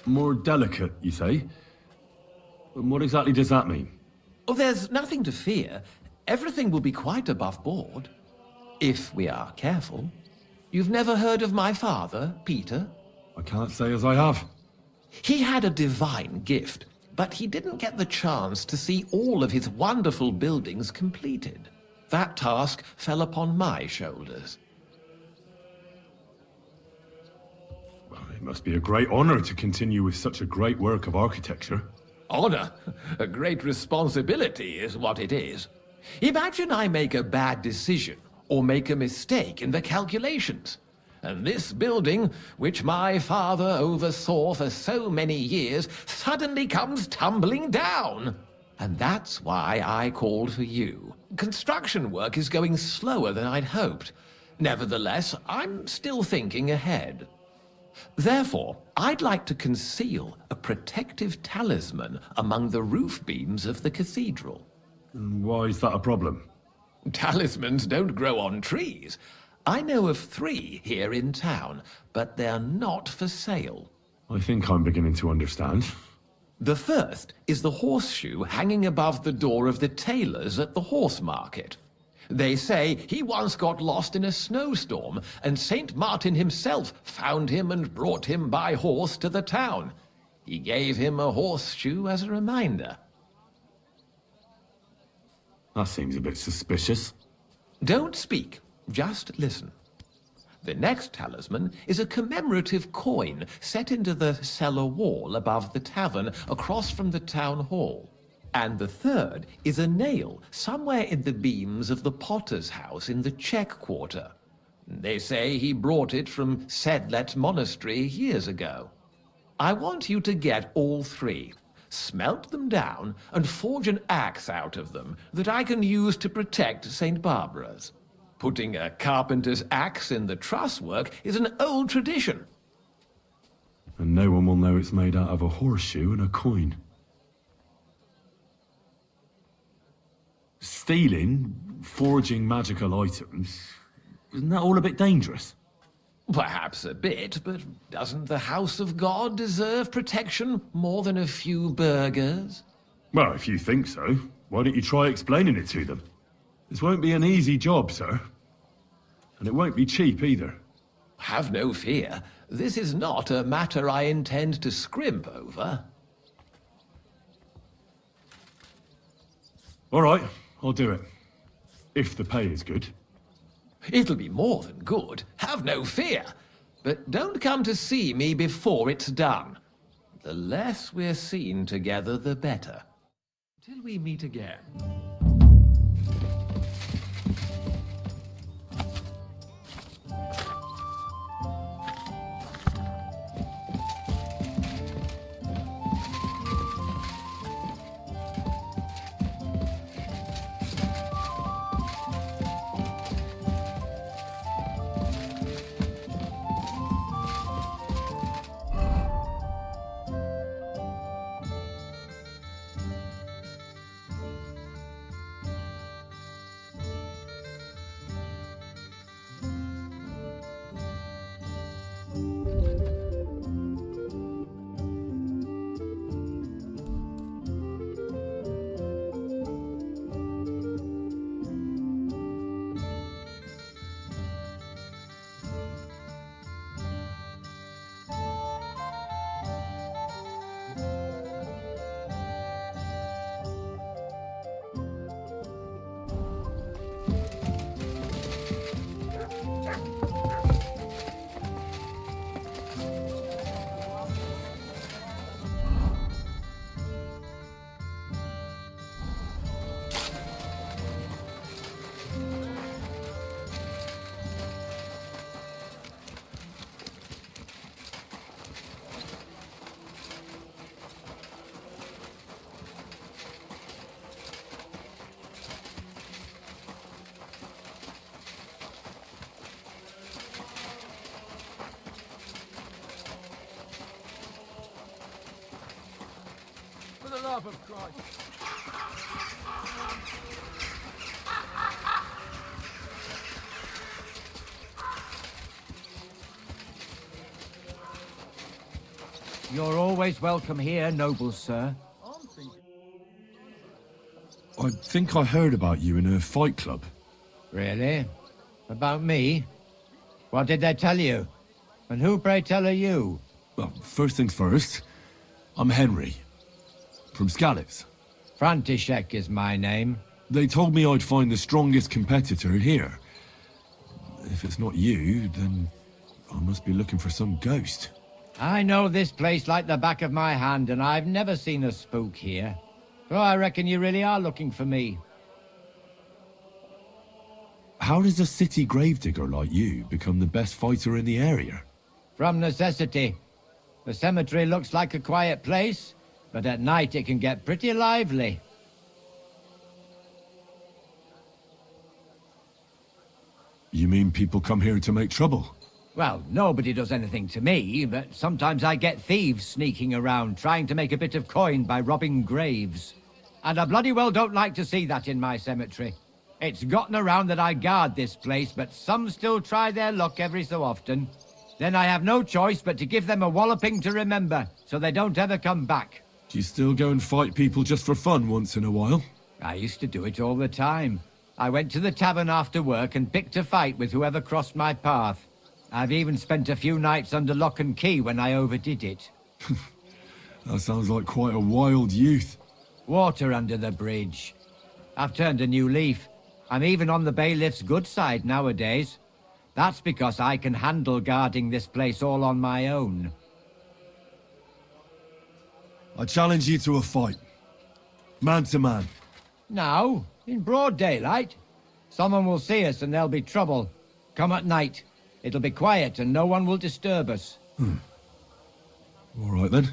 More delicate, you say? And what exactly does that mean? Oh, there's nothing to fear. Everything will be quite above board. If we are careful. You've never heard of my father, Peter? I can't say as I have. He had a divine gift, but he didn't get the chance to see all of his wonderful buildings completed. That task fell upon my shoulders. It must be a great honor to continue with such a great work of architecture. Honor? A great responsibility is what it is. Imagine I make a bad decision or make a mistake in the calculations, and this building, which my father oversaw for so many years, suddenly comes tumbling down. And that's why I called for you. Construction work is going slower than I'd hoped. Nevertheless, I'm still thinking ahead. Therefore, I'd like to conceal a protective talisman among the roof beams of the cathedral. Why is that a problem? Talismans don't grow on trees. I know of 3 here in town, but they're not for sale. I think I'm beginning to understand. The first is the horseshoe hanging above the door of the tailors at the horse market. They say he once got lost in a snowstorm, and Saint Martin himself found him and brought him by horse to the town. He gave him a horseshoe as a reminder. That seems a bit suspicious. Don't speak, just listen. The next talisman is a commemorative coin set into the cellar wall above the tavern across from the town hall. And the third is a nail somewhere in the beams of the potter's house in the Czech Quarter. They say he brought it from Sedlet Monastery years ago. I want you to get all 3, smelt them down, and forge an axe out of them that I can use to protect St. Barbara's. Putting a carpenter's axe in the truss work is an old tradition. And no one will know it's made out of a horseshoe and a coin. Stealing, forging magical items, isn't that all a bit dangerous? Perhaps a bit, but doesn't the House of God deserve protection more than a few burghers? Well, if you think so, why don't you try explaining it to them? This won't be an easy job, sir. And it won't be cheap either. Have no fear. This is not a matter I intend to scrimp over. All right, I'll do it. If the pay is good. It'll be more than good. Have no fear. But don't come to see me before it's done. The less we're seen together, the better. Till we meet again. For the love of Christ. You're always welcome here, noble sir. I think I heard about you in a fight club. Really? About me? What did they tell you? And who, pray tell, are you? Well, first things first, I'm Henry. From Scallops. František is my name. They told me I'd find the strongest competitor here. If it's not you, then I must be looking for some ghost. I know this place like the back of my hand, and I've never seen a spook here. So I reckon you really are looking for me. How does a city gravedigger like you become the best fighter in the area? From necessity. The cemetery looks like a quiet place, but at night it can get pretty lively. You mean people come here to make trouble? Well, nobody does anything to me, but sometimes I get thieves sneaking around trying to make a bit of coin by robbing graves. And I bloody well don't like to see that in my cemetery. It's gotten around that I guard this place, but some still try their luck every so often. Then I have no choice but to give them a walloping to remember, so they don't ever come back. Do you still go and fight people just for fun once in a while? I used to do it all the time. I went to the tavern after work and picked a fight with whoever crossed my path. I've even spent a few nights under lock and key when I overdid it. That sounds like quite a wild youth. Water under the bridge. I've turned a new leaf. I'm even on the bailiff's good side nowadays. That's because I can handle guarding this place all on my own. I challenge you to a fight. Man to man. Now, in broad daylight. Someone will see us and there'll be trouble. Come at night. It'll be quiet and no one will disturb us. All right then.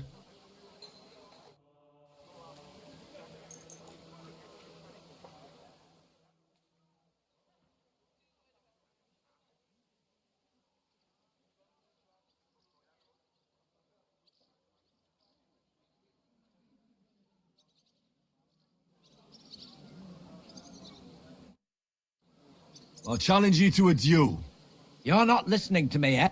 I'll challenge you to a duel. You're not listening to me, eh?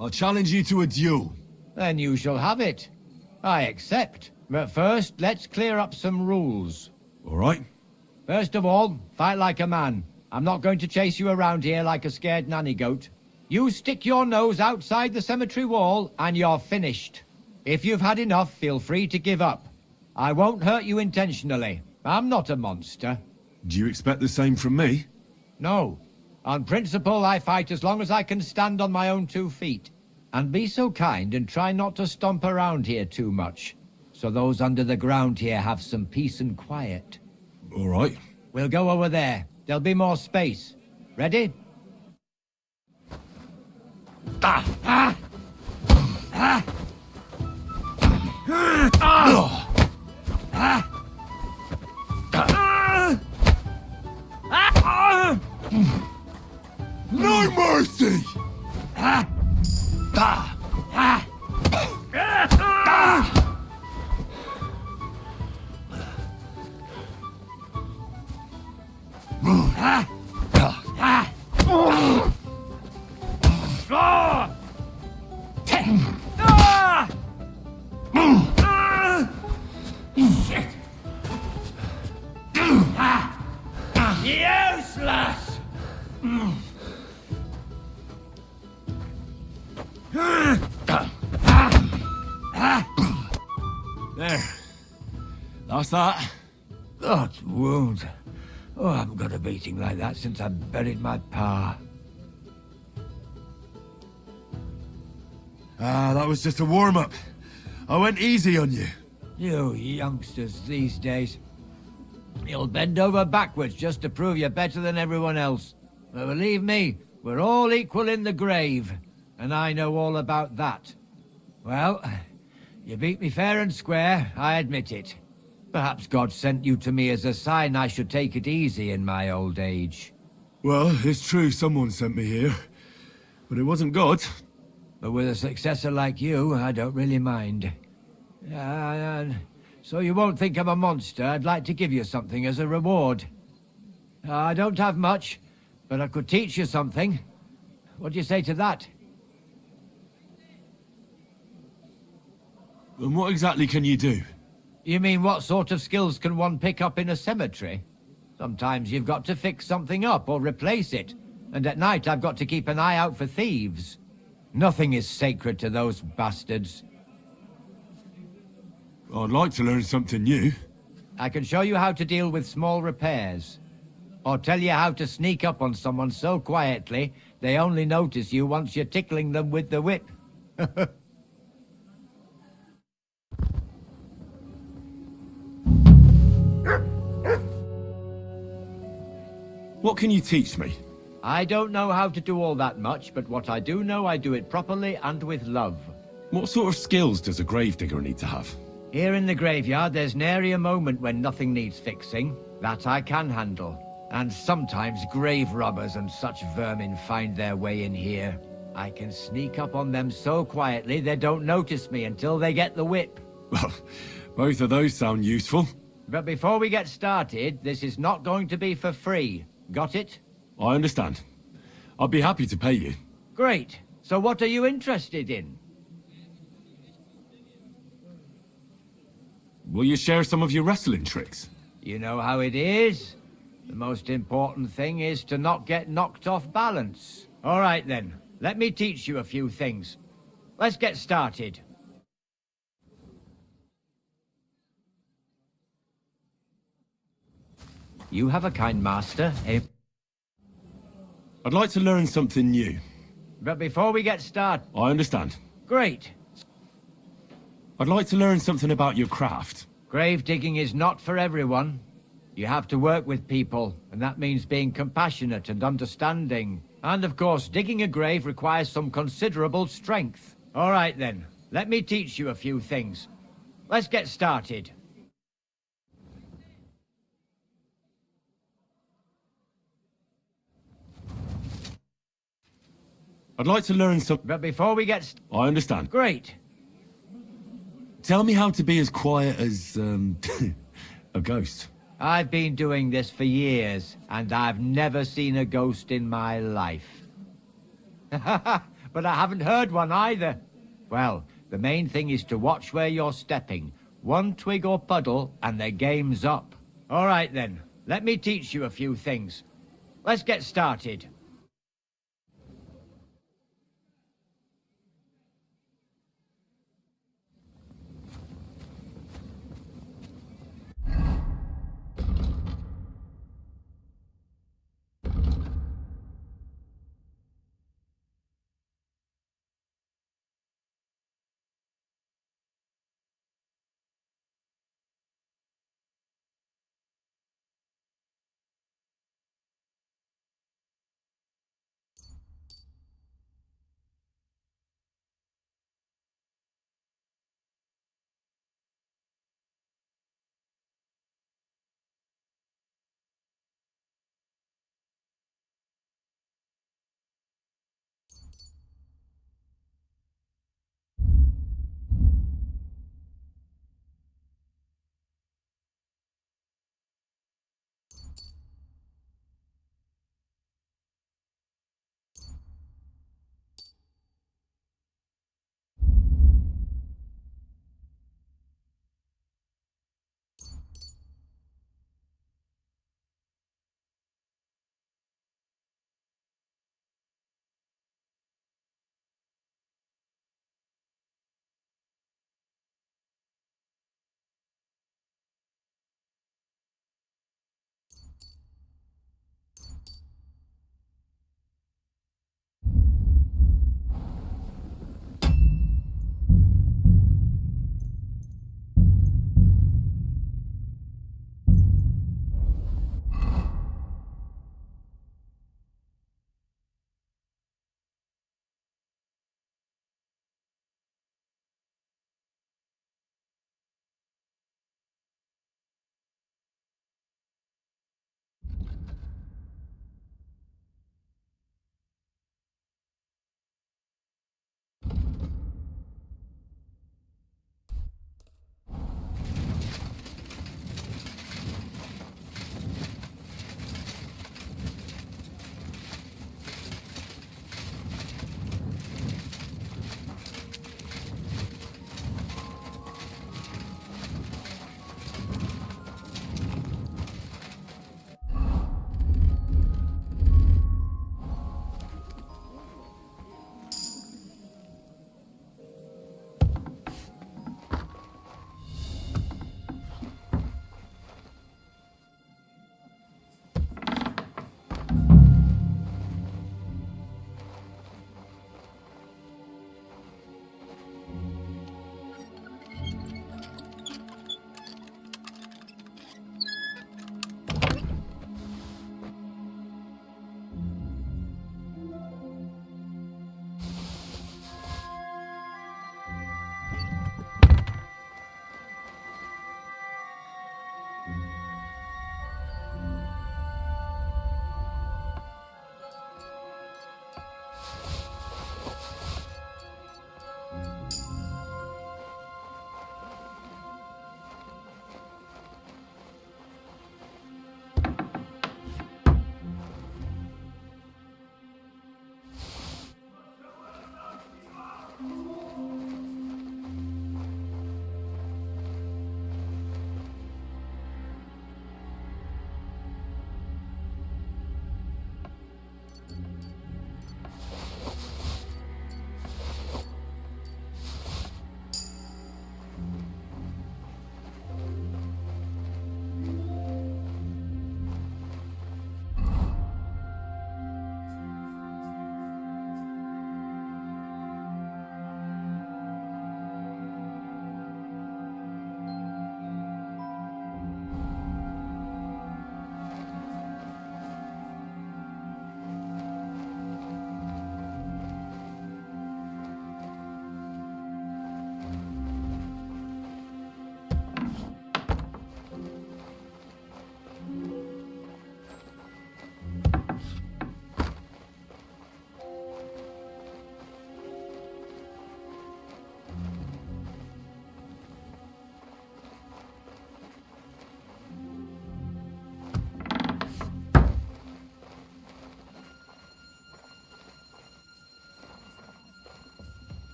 I'll challenge you to a duel. Then you shall have it. I accept. But first, let's clear up some rules. All right. First of all, fight like a man. I'm not going to chase you around here like a scared nanny goat. You stick your nose outside the cemetery wall, and you're finished. If you've had enough, feel free to give up. I won't hurt you intentionally. I'm not a monster. Do you expect the same from me? No. On principle, I fight as long as I can stand on my own 2 feet. And be so kind and try not to stomp around here too much, so those under the ground here have some peace and quiet. All right. We'll go over there. There'll be more space. Ready? Ah! Ah! Ah! No mercy! Useless! There. That's that. That wound. Oh, I haven't got a beating like that since I buried my pa. That was just a warm-up. I went easy on you. You youngsters these days. You'll bend over backwards just to prove you're better than everyone else. But believe me, we're all equal in the grave. And I know all about that. Well, you beat me fair and square, I admit it. Perhaps God sent you to me as a sign I should take it easy in my old age. Well, it's true someone sent me here. But it wasn't God. But with a successor like you, I don't really mind. So you won't think I'm a monster. I'd like to give you something as a reward. I don't have much, but I could teach you something. What do you say to that? And what exactly can you do? You mean what sort of skills can one pick up in a cemetery? Sometimes you've got to fix something up or replace it. And at night I've got to keep an eye out for thieves. Nothing is sacred to those bastards. I'd like to learn something new. I can show you how to deal with small repairs. Or tell you how to sneak up on someone so quietly, they only notice you once you're tickling them with the whip. What can you teach me? I don't know how to do all that much, but what I do know, I do it properly and with love. What sort of skills does a gravedigger need to have? Here in the graveyard, there's nary a moment when nothing needs fixing. That I can handle. And sometimes grave robbers and such vermin find their way in here. I can sneak up on them so quietly they don't notice me until they get the whip. Well, both of those sound useful. But before we get started, this is not going to be for free. Got it? I understand. I'd be happy to pay you. Great. So what are you interested in? Will you share some of your wrestling tricks? You know how it is. The most important thing is to not get knocked off balance. All right then, let me teach you a few things. Let's get started. You have a kind master, eh? I'd like to learn something new. But before we get started... I understand. Great. I'd like to learn something about your craft. Grave digging is not for everyone. You have to work with people, and that means being compassionate and understanding. And of course, digging a grave requires some considerable strength. All right then, let me teach you a few things. Let's get started. I'd like to learn some... But before we get... I understand. Great. Tell me how to be as quiet as, a ghost. I've been doing this for years, and I've never seen a ghost in my life. But I haven't heard one either. Well, the main thing is to watch where you're stepping. One twig or puddle, and the game's up. All right then, let me teach you a few things. Let's get started.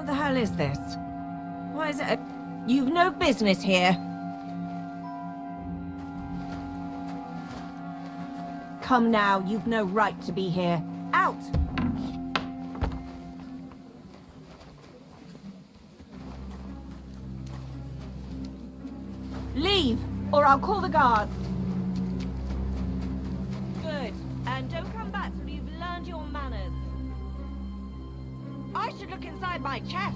What the hell is this? Why is it You've no business here. Come now, you've no right to be here. Out! Leave, or I'll call the guards. Good, and don't come back till you've learned your manners. I should look inside my chest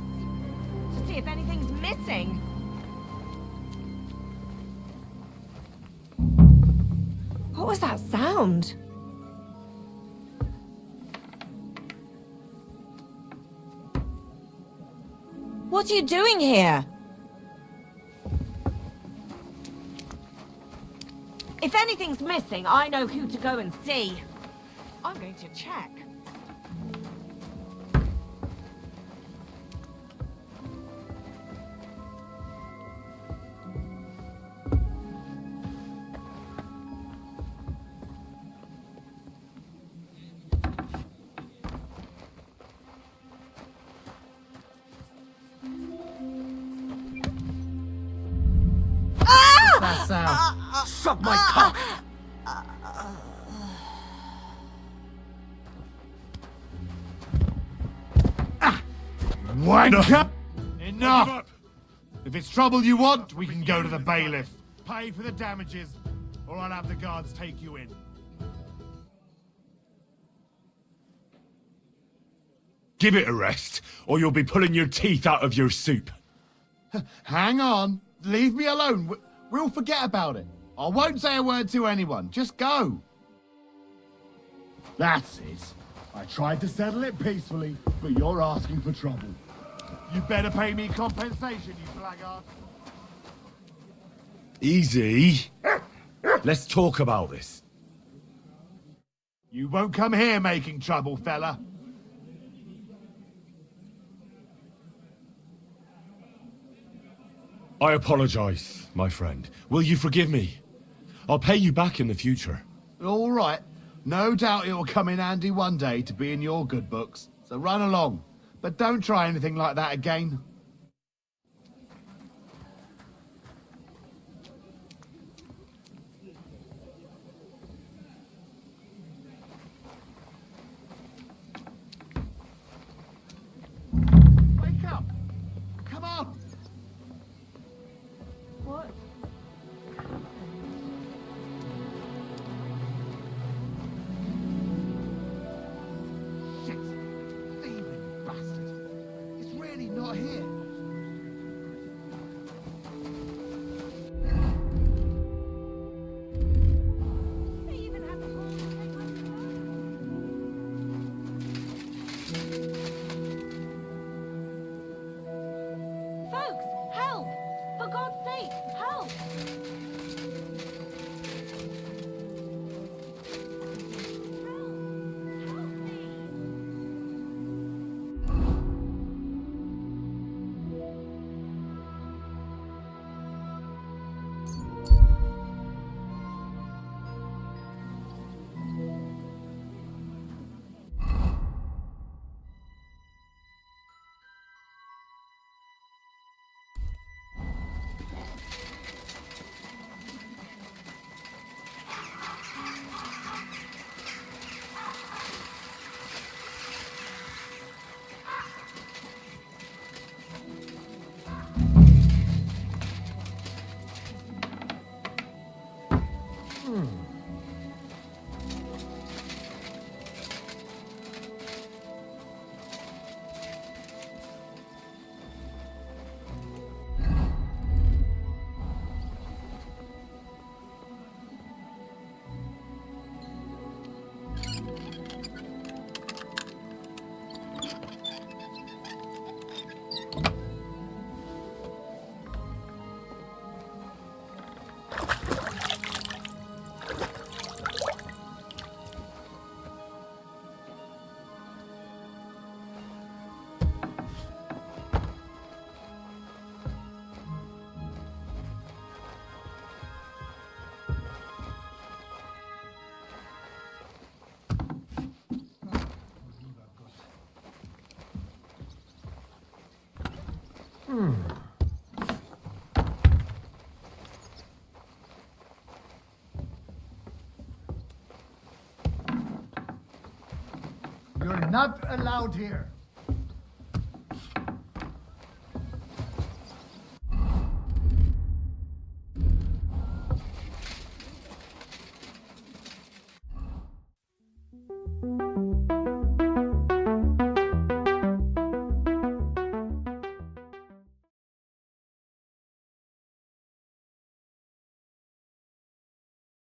to see if anything's missing. What was that sound? What are you doing here? If anything's missing, I know who to go and see. I'm going to check. That sound. Suck my cock! Wanker! Enough! If it's trouble you want, we can go to the bailiff. Pay for the damages, or I'll have the guards take you in. Give it a rest, or you'll be pulling your teeth out of your soup. Hang on. Leave me alone. We'll forget about it. I won't say a word to anyone. Just go. That's it. I tried to settle it peacefully, but you're asking for trouble. You better pay me compensation, you blackguard. Easy. Let's talk about this. You won't come here making trouble, fella. I apologize, my friend. Will you forgive me? I'll pay you back in the future. All right. No doubt it will come in handy one day to be in your good books. So run along. But don't try anything like that again. Wake up! Come on! What? Shit! Thieving bastard! It's really not here. Folks, help! For God's sake, help! You're not allowed here.